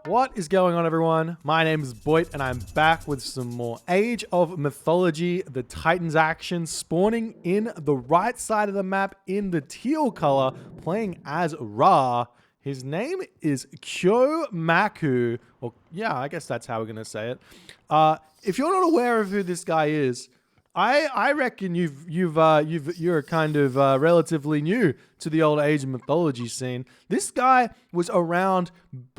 What is going on, everyone? My name is Boit, and I'm back with some more Age of Mythology, the Titans action, spawning in the right side of the map in the teal color, playing as Ra. His name is Kyomaku, or yeah, I guess that's how we're gonna say it. If you're not aware of who this guy is, I reckon you're kind of relatively new to the old Age of Mythology scene. This guy was around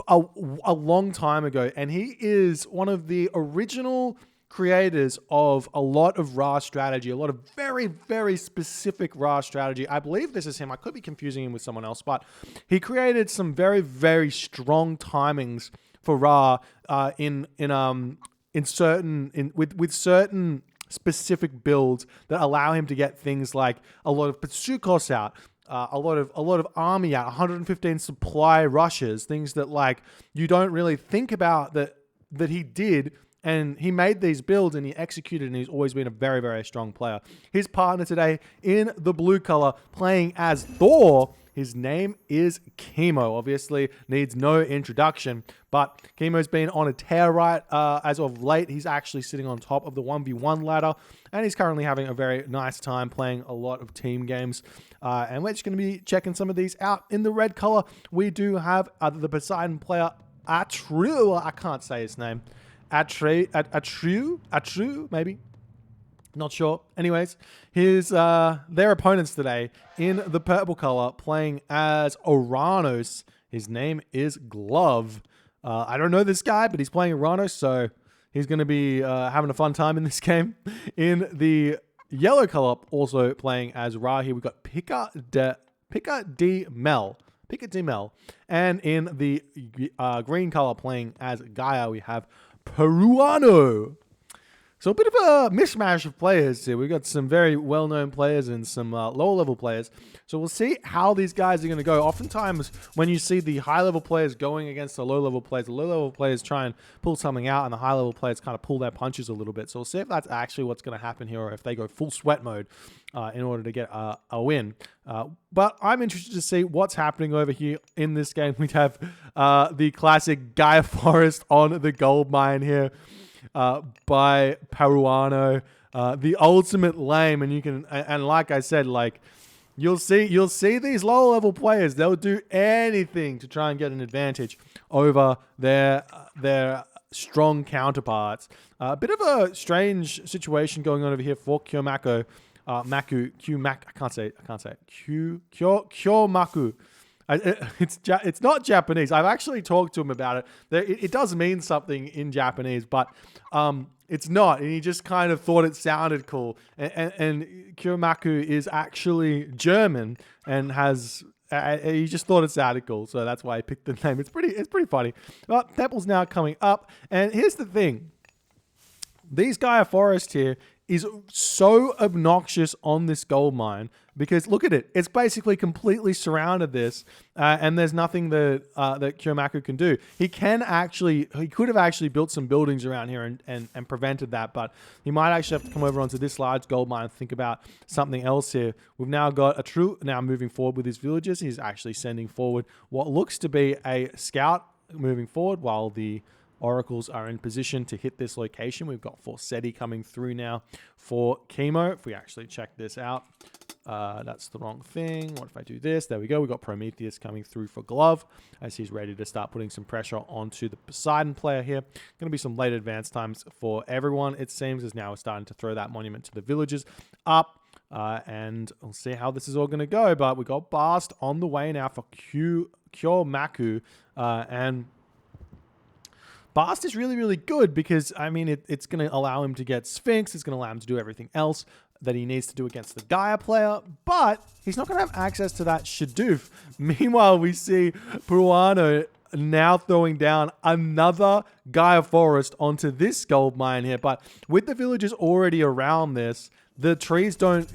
a long time ago, and he is one of the original creators of a lot of Ra strategy, a lot of very, very specific Ra strategy. I believe this is him. I could be confusing him with someone else, but he created some very, very strong timings for Ra with certain specific builds that allow him to get things like a lot of Patsukos out, a lot of army out, 115 supply rushes, things that like you don't really think about that he did. And he made these builds and he executed, and he's always been a very, very strong player. His partner today in the blue color, playing as Thor, his name is Kimo. Obviously needs no introduction, but Kimo's been on a tear right as of late. He's actually sitting on top of the 1v1 ladder, and he's currently having a very nice time playing a lot of team games. And we're just going to be checking some of these out. In the red color, we do have the Poseidon player, Atrew. I can't say his name. Atrew, maybe. Not sure. Anyways, here's their opponents today in the purple color, playing as Oranos. His name is Glove. I don't know this guy, but he's playing Oranos, so he's going to be having a fun time in this game. In the yellow color, also playing as Ra here, we've got Pika D Mel. And in the green color, playing as Gaia, we have Peruano. So a bit of a mishmash of players here. We've got some very well-known players and some low-level players. So we'll see how these guys are going to go. Oftentimes, when you see the high-level players going against the low-level players try and pull something out, and the high-level players kind of pull their punches a little bit. So we'll see if that's actually what's going to happen here, or if they go full sweat mode in order to get a win. But I'm interested to see what's happening over here in this game. We have the classic Gaia Forest on the gold mine here. By Peruano, the ultimate lame, and you can, and like I said, like you'll see these lower level players, they'll do anything to try and get an advantage over their strong counterparts. A bit of a strange situation going on over here for Kyomaku, I can't say it. Kyomaku. It's not Japanese. I've actually talked to him about it. It does mean something in Japanese, but it's not. And he just kind of thought it sounded cool. And Kyomaku is actually German and he just thought it sounded cool, so that's why he picked the name. It's pretty funny. But Temple's now coming up, and here's the thing: these Gaia Forest here is so obnoxious on this gold mine because look at it. It's basically completely surrounded this, and there's nothing that Kyomaku can do. He could have actually built some buildings around here and prevented that, but he might actually have to come over onto this large gold mine and think about something else here. We've now got Atrew now moving forward with his villagers. He's actually sending forward what looks to be a scout moving forward while the Oracles are in position to hit this location. We've got Forseti coming through now for Kimo. If we actually check this out, that's the wrong thing. What if I do this? There we go. We've got Prometheus coming through for Glove as he's ready to start putting some pressure onto the Poseidon player here. Going to be some late advance times for everyone, it seems, as now we're starting to throw that monument to the villagers up. And we'll see how this is all going to go. But we got Bast on the way now for Kyomaku. And Bast is really, really good because, I mean, it's going to allow him to get Sphinx. It's going to allow him to do everything else that he needs to do against the Gaia player, but he's not going to have access to that Shadoof. Meanwhile, we see Peruano now throwing down another Gaia Forest onto this gold mine here, but with the villagers already around this, the trees don't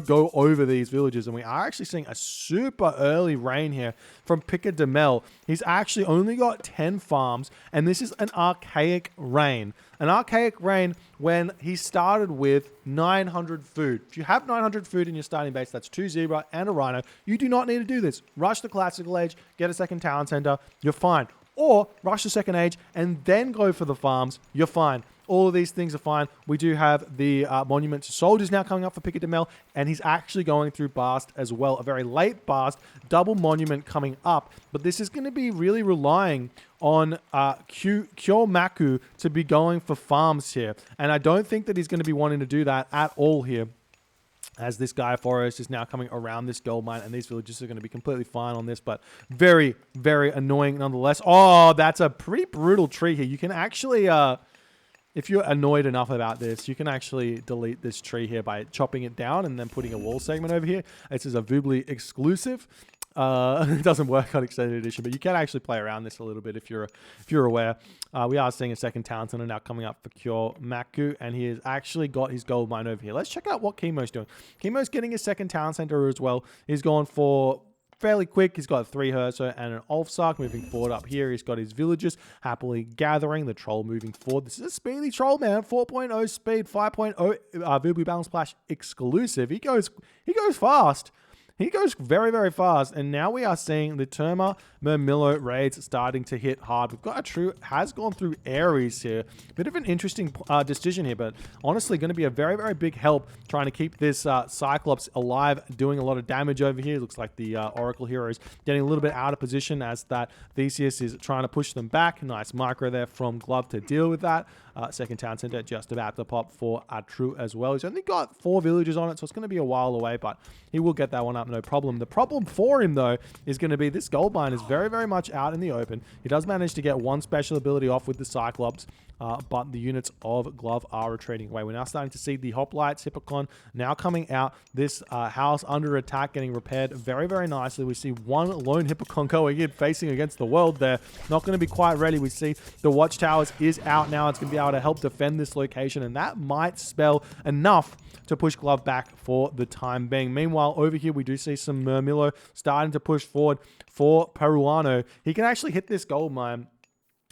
go over these villages, and we are actually seeing a super early rain here from Pika de Mel. He's actually only got 10 farms, and this is an archaic rain. An archaic rain when he started with 900 food. If you have 900 food in your starting base, that's 2 zebra and a rhino. You do not need to do this. Rush the classical age, get a second talent center, you're fine. or rush the second age and then go for the farms, you're fine. All of these things are fine. We do have the Monument to Soldiers now coming up for Pico de Mel, and he's actually going through Bast as well. A very late Bast, double Monument coming up, but this is going to be really relying on Kyomaku to be going for farms here, and I don't think that he's going to be wanting to do that at all here, as this Gaia Forest is now coming around this gold mine, and these villages are going to be completely fine on this, but very, very annoying nonetheless. Oh, that's a pretty brutal tree here. You can actually... if you're annoyed enough about this, you can actually delete this tree here by chopping it down and then putting a wall segment over here. This is a Voobly exclusive. It doesn't work on Extended Edition, but you can actually play around this a little bit if you're aware. We are seeing a second Town Center now coming up for Kyomaku, and he has actually got his gold mine over here. Let's check out what Kimo's doing. Kimo's getting his second Town Center as well. He's gone for... fairly quick. He's got 3 Herso and an Ulfsark moving forward up here. He's got his villagers happily gathering. The troll moving forward. This is a speedy troll, man. 4.0 speed, 5.0 Voobly Balance Splash exclusive. He goes fast. He goes very, very fast. And now we are seeing the Terma Murmillo raids starting to hit hard. We've got a true, has gone through Ares here. Bit of an interesting decision here, but honestly going to be a very, very big help trying to keep this Cyclops alive, doing a lot of damage over here. Looks like the Oracle hero is getting a little bit out of position as that Theseus is trying to push them back. Nice micro there from Glove to deal with that. Second Town Center just about to pop for True as well. He's only got 4 villagers on it, so it's going to be a while away, but he will get that one up, no problem. The problem for him, though, is going to be this gold mine is very, very much out in the open. He does manage to get one special ability off with the Cyclops, but the units of Glove are retreating away. We're now starting to see the Hoplites, Hippocon, now coming out. This house under attack, getting repaired very, very nicely. We see one lone Hippocon going in, facing against the world there. Not going to be quite ready. We see the Watchtowers is out now. It's going to be able to help defend this location, and that might spell enough to push Glove back for the time being. Meanwhile, over here, we do see some Murmillo starting to push forward for Peruano. He can actually hit this gold mine.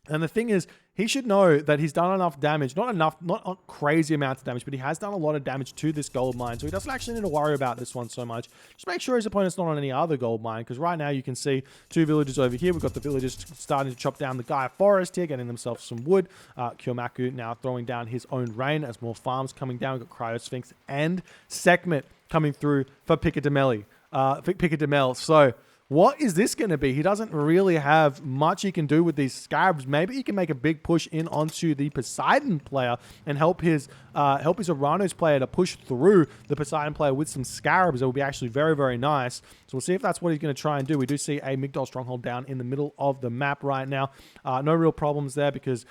And the thing is, he should know that he's done enough damage, not crazy amounts of damage, but he has done a lot of damage to this gold mine. So he doesn't actually need to worry about this one so much. Just make sure his opponent's not on any other gold mine, because right now you can see 2 villagers over here. We've got the villagers starting to chop down the Gaia Forest here, getting themselves some wood. Kyomaku now throwing down his own rain as more farms coming down. We've got Cryosphinx and Sekhmet coming through for Pico de Mel. So... what is this going to be? He doesn't really have much he can do with these Scarabs. Maybe he can make a big push in onto the Poseidon player and help his Uranos player to push through the Poseidon player with some Scarabs. It will be actually very, very nice. So we'll see if that's what he's going to try and do. We do see a Migdol stronghold down in the middle of the map right now. No real problems there because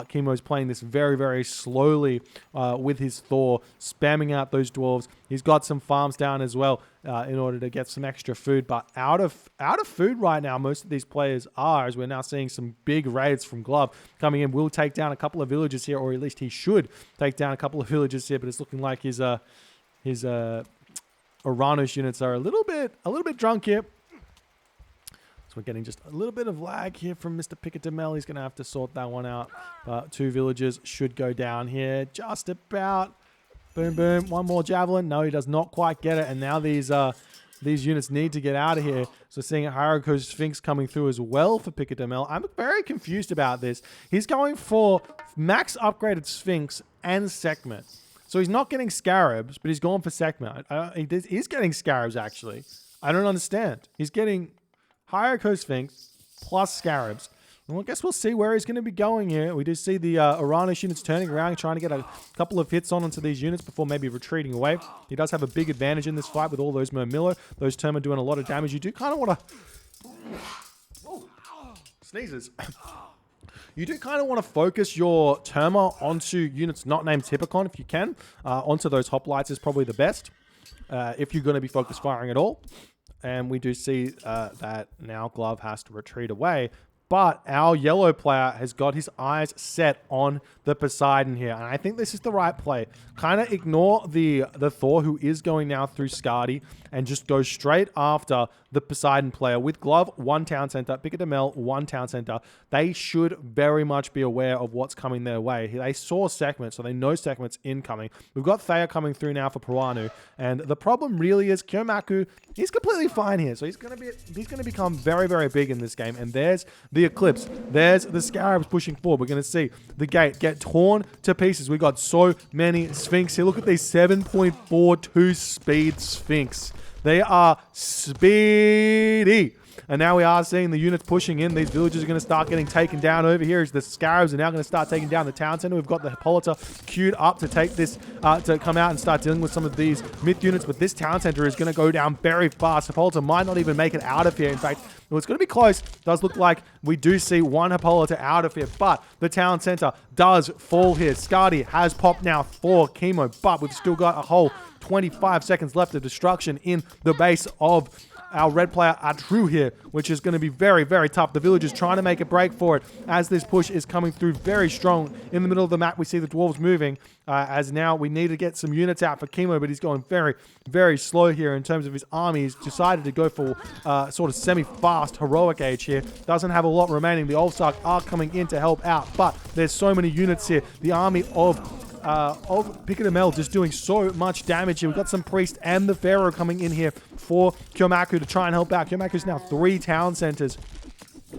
Kimo's playing this very, very slowly with his Thor, spamming out those dwarves. He's got some farms down as well in order to get some extra food, but out of food right now, most of these players are, as we're now seeing some big raids from Glove coming in. Will take down a couple of villages here, or at least he should take down a couple of villages here, but it's looking like his Uranos units are a little bit drunk here. So we're getting just a little bit of lag here from Mr. Pico de Mel. He's going to have to sort that one out. But 2 villagers should go down here just about. Boom, boom. One more javelin. No, he does not quite get it. And now these units need to get out of here. So seeing Haruko's Sphinx coming through as well for Pico de Mel. I'm very confused about this. He's going for max upgraded Sphinx and Sekhmet. So he's not getting Scarabs, but he's going for Sekhmet. He's getting Scarabs, actually. I don't understand. He's getting Haruko Sphinx plus Scarabs. Well, I guess we'll see where he's going to be going here. We do see the Uranos units turning around, trying to get a couple of hits onto these units before maybe retreating away. He does have a big advantage in this fight with all those Murmillo. Those Terma doing a lot of damage. You do kind of want to... sneezes. You do kind of want to focus your Terma onto units not named Hippocon if you can. Onto those Hoplites is probably the best if you're going to be focus firing at all. And we do see that now Glove has to retreat away. But our yellow player has got his eyes set on the Poseidon here. And I think this is the right play. Kind of ignore the Thor who is going now through Skadi and just go straight after the Poseidon player. With Glove, 1 town center, Picadamel, 1 town center. They should very much be aware of what's coming their way. They saw Sekhmet, so they know Sekhmet's incoming. We've got Thea coming through now for Peruanu, and the problem really is Kyomaku, he's completely fine here, so he's gonna become very, very big in this game. And there's the Eclipse, there's the Scarabs pushing forward. We're gonna see the gate get torn to pieces. We got so many Sphinx here. Look at these 7.42 speed Sphinx. They are speedy. And now we are seeing the units pushing in. These villages are going to start getting taken down over here as the Scarabs are now going to start taking down the town center. We've got the Hippolyta queued up to take this, to come out and start dealing with some of these myth units. But this town center is going to go down very fast. Hippolyta might not even make it out of here. In fact, it's going to be close. Does look like we do see one Hippolyta out of here, but the town center does fall here. Skadi has popped now for Kimo, but we've still got a whole 25 seconds left of destruction in the base of our red player Atru here, which is going to be very, very tough. The villagers trying to make a break for it as this push is coming through very strong. In the middle of the map, we see the dwarves moving as now we need to get some units out for Kimo, but he's going very, very slow here in terms of his army. He's decided to go for sort of semi-fast heroic age here. Doesn't have a lot remaining. The Ulfsark are coming in to help out, but there's so many units here. The army of Picadamel just doing so much damage here. We've got some priest and the pharaoh coming in here for Kyomaku to try and help out. Kyomaku's now 3 town centers,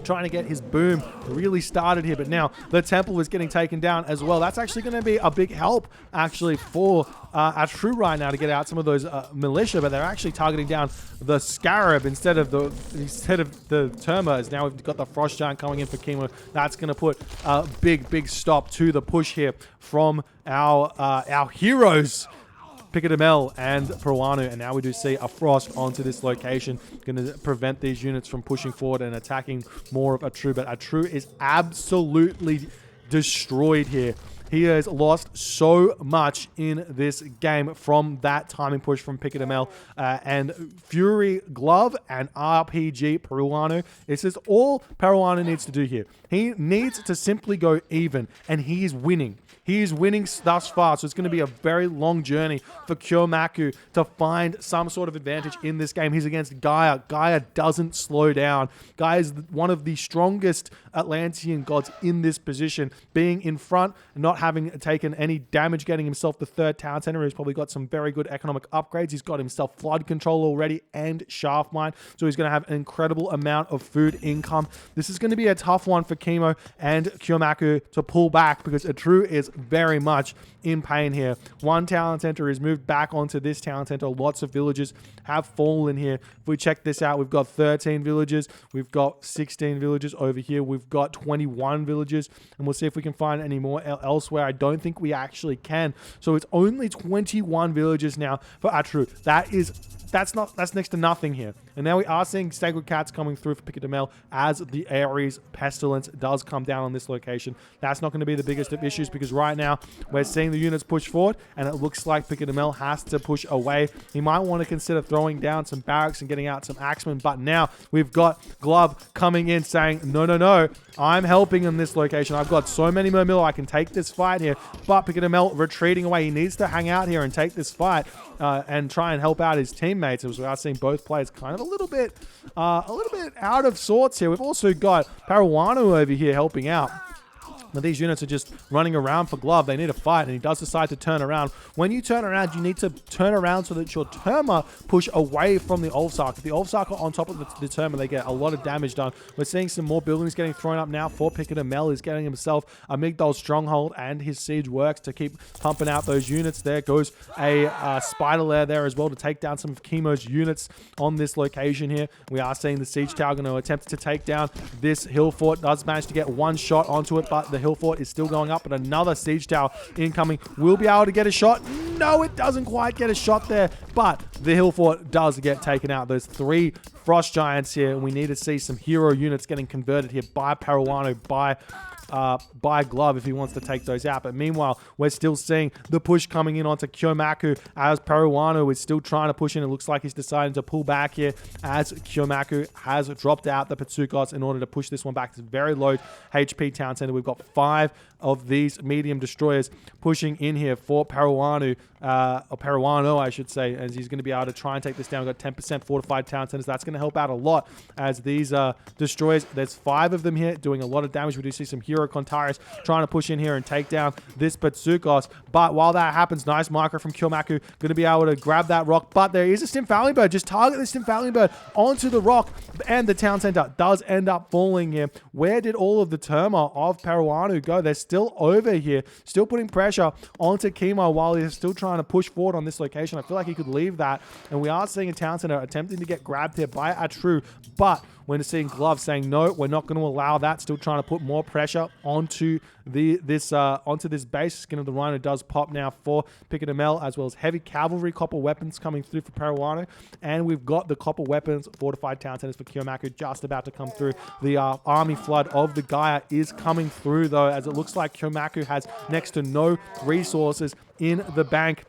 trying to get his boom really started here, but now the temple is getting taken down as well. That's actually going to be a big help actually for Atru right now to get out some of those militia, but they're actually targeting down the Scarab instead of the Termas. Now we've got the Frost Giant coming in for Kimo. That's going to put a big stop to the push here from our heroes, Picadamel and Peruanu, and now we do see a Frost onto this location, going to prevent these units from pushing forward and attacking more of Atru, but Atru is absolutely destroyed here. He has lost so much in this game from that timing push from Picadamel and Fury Glove and RPG Peruanu. This is all Peruanu needs to do here. He needs to simply go even, and he is winning. He is winning thus far, so it's going to be a very long journey for Kyomaku to find some sort of advantage in this game. He's against Gaia. Gaia doesn't slow down. Gaia is one of the strongest Atlantean gods in this position, being in front, not having taken any damage, getting himself the 3rd town center. He's probably got some very good economic upgrades. He's got himself flood control already and shaft mine, so he's going to have an incredible amount of food income. This is going to be a tough one for Kimo and Kyomaku to pull back because Atru is very much in pain here. 1 town center is moved back onto this town center. Lots of villages have fallen here. If we check this out, we've got 13 villages. We've got 16 villages over here. We've got 21 villages, and we'll see if we can find any more elsewhere. I don't think we actually can. So it's only 21 villages now for Atru. That's next to nothing here. And now we are seeing Sacred Cats coming through for Picadamel as the Ares Pestilence does come down on this location. That's not going to be the biggest of issues because right now we're seeing the units push forward, and it looks like Picadamel has to push away. He might want to consider throwing down some barracks and getting out some axemen, but now we've got Glove coming in saying, no, I'm helping in this location. I've got so many more mil, I can take this fight here. But Picadamel retreating away. He needs to hang out here and take this fight and try and help out his teammates. As we are seeing both players kind of a little bit out of sorts here. We've also got Peruanu over here helping out. Now these units are just running around for Glove. They need a fight, and he does decide to turn around. When you turn around, you need to turn around so that your Terma push away from the Ulfsark. If the Ulfsark are on top of the Terma, they get a lot of damage done. We're seeing some more buildings getting thrown up now for Picadamel. He's getting himself a Migdol stronghold, and his siege works to keep pumping out those units. There goes a spider lair there as well to take down some of Kimo's units on this location here. We are seeing the siege tower going to attempt to take down this hill fort. Does manage to get one shot onto it, but the hill fort is still going up, but another siege tower incoming. Will be able to get a shot. No, it doesn't quite get a shot there, but the hill fort does get taken out. There's 3 frost giants here, and we need to see some hero units getting converted here by Peruano, by Glove if he wants to take those out. But meanwhile, we're still seeing the push coming in onto Kyomaku as Peruano is still trying to push in. It looks like he's deciding to pull back here as Kyomaku has dropped out the Pitsukos in order to push this one back. It's a very low HP town center. We've got 5 of these medium destroyers pushing in here for Peruano, or Peruano, I should say. as he's going to be able to try and take this down. We've got 10% fortified town centers. That's going to help out a lot as these destroyers, there's 5 of them here doing a lot of damage. We do see some Hero Kontaris trying to push in here and take down this Batsukos. But while that happens, nice micro from Kyomaku, going to be able to grab that rock. But there is a Stimfalling Bird. Just target the Stimfalling Bird onto the rock, and the town center does end up falling here. Where did all of the turmoil of Peruano go? They're still over here, still putting pressure onto Kimo while he's still trying to push forward on this location. I feel like he could leave that, and we are seeing a town center attempting to get grabbed here by Atru, but we're seeing Glove saying, no, we're not going to allow that. Still trying to put more pressure onto this base. Skin of the Rhino does pop now for Picatamel, as well as heavy cavalry copper weapons coming through for Peruano. And we've got the copper weapons, fortified town centers for Kyomaku just about to come through. The army flood of the Gaia is coming through, though, as it looks like Kyomaku has next to no resources in the bank.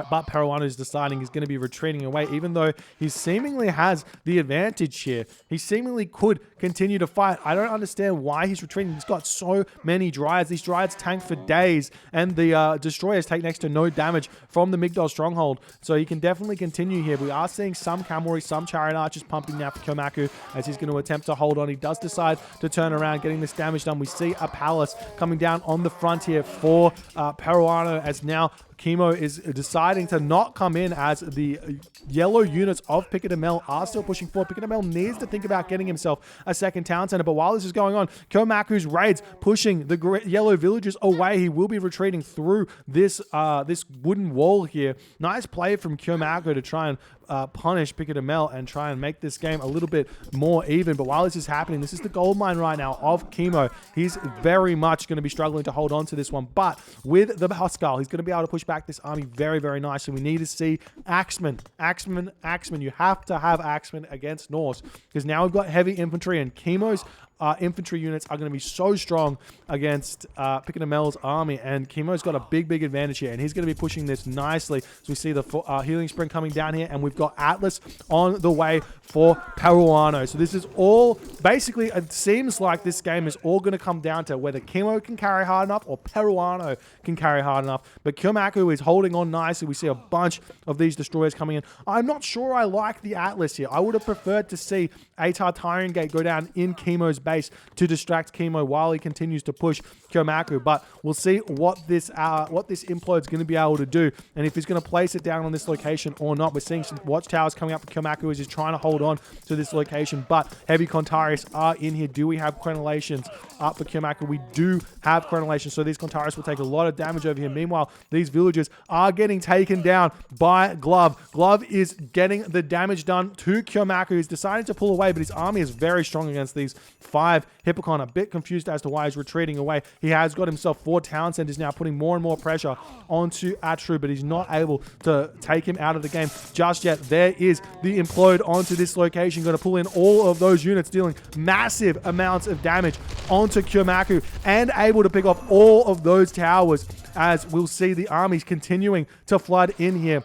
But Peruano is deciding he's going to be retreating away, even though he seemingly has the advantage here. He seemingly could continue to fight. I don't understand why he's retreating. He's got so many Dryads. These Dryads tank for days, and the Destroyers take next to no damage from the Migdol Stronghold. So he can definitely continue here. We are seeing some Cavalry, some Chariot Archers pumping now for Kyomaku as he's going to attempt to hold on. He does decide to turn around, getting this damage done. We see a Palace coming down on the front here for Peruano, as now Kimo is deciding to not come in as the yellow units of Picatamel are still pushing forward. Picatamel needs to think about getting himself a second town center, but while this is going on, Kyomaku's raids pushing the yellow villagers away. He will be retreating through this this wooden wall here. Nice play from Kyomaku to try and punish Picatamel and try and make this game a little bit more even. But while this is happening, this is the gold mine right now of Kimo. He's very much going to be struggling to hold on to this one, but with the Huskar, he's going to be able to push back this army very, very nicely. We need to see Axeman. You have to have Axeman against Norse, because now we've got heavy infantry, and Kimo's infantry units are going to be so strong against Picatamel's army, and Kimo's got a big advantage here, and he's going to be pushing this nicely. So we see the Healing Spring coming down here, and we've got Atlas on the way for Peruano. So this is all, basically, it seems like this game is all going to come down to whether Kimo can carry hard enough or Peruano can carry hard enough. But Kyomaku is holding on nicely. We see a bunch of these destroyers coming in. I'm not sure I like the Atlas here. I would have preferred to see a Tartarian Gate go down in Kimo's base to distract Kimo while he continues to push Kyomaku. But we'll see what this implode is going to be able to do, and if he's going to place it down on this location or not. We're seeing some watchtowers coming up for Kyomaku as he's trying to hold on to this location, but heavy Kontaris are in here. Do we have crenellations up for Kyomaku? We do have crenellations, so these Kontaris will take a lot of damage over here. Meanwhile, these villagers are getting taken down by Glove. Glove is getting the damage done to Kyomaku. He's deciding to pull away, but his army is very strong against these 5 Hippocon. A bit confused as to why he's retreating away. He has got himself 4 town centers now, putting more and more pressure onto Atru, but he's not able to take him out of the game just yet. There is the implode onto this location. Going to pull in all of those units, dealing massive amounts of damage onto Kyomaku, and able to pick off all of those towers, as we'll see the armies continuing to flood in here.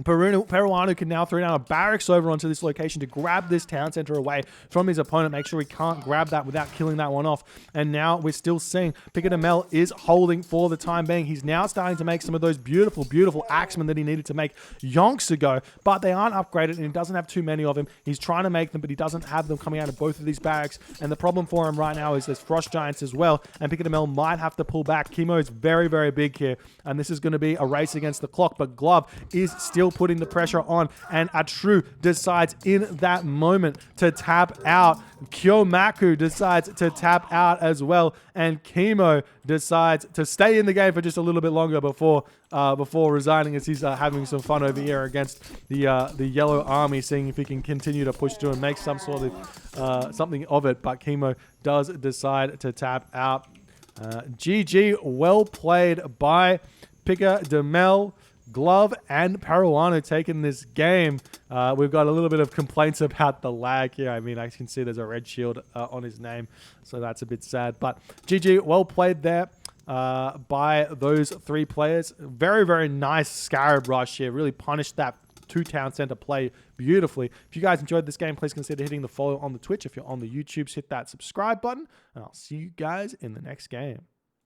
Peruano can now throw down a barracks over onto this location to grab this town center away from his opponent, make sure he can't grab that without killing that one off. And now we're still seeing Picatamel is holding for the time being. He's now starting to make some of those beautiful axemen that he needed to make yonks ago, but they aren't upgraded, and he doesn't have too many of them. He's trying to make them, but he doesn't have them coming out of both of these barracks. And the problem for him right now is there's frost giants as well, and Picatamel might have to pull back. Kimo is very big here, and this is going to be a race against the clock, but Glove is still putting the pressure on, and Atru decides in that moment to tap out. Kyomaku decides to tap out as well, and Kimo decides to stay in the game for just a little bit longer before resigning, as he's having some fun over here against the yellow army, seeing if he can continue to push through and make some sort of something of it. But Kimo does decide to tap out. GG, well played by Picatamel. Glove and Peruano taking this game. We've got a little bit of complaints about the lag here. I mean, I can see there's a red shield on his name, so that's a bit sad. But GG, well played there by those 3 players. Very nice Scarab rush here. Really punished that 2 town center play beautifully. If you guys enjoyed this game, please consider hitting the follow on the Twitch. If you're on the YouTubes, hit that subscribe button, and I'll see you guys in the next game.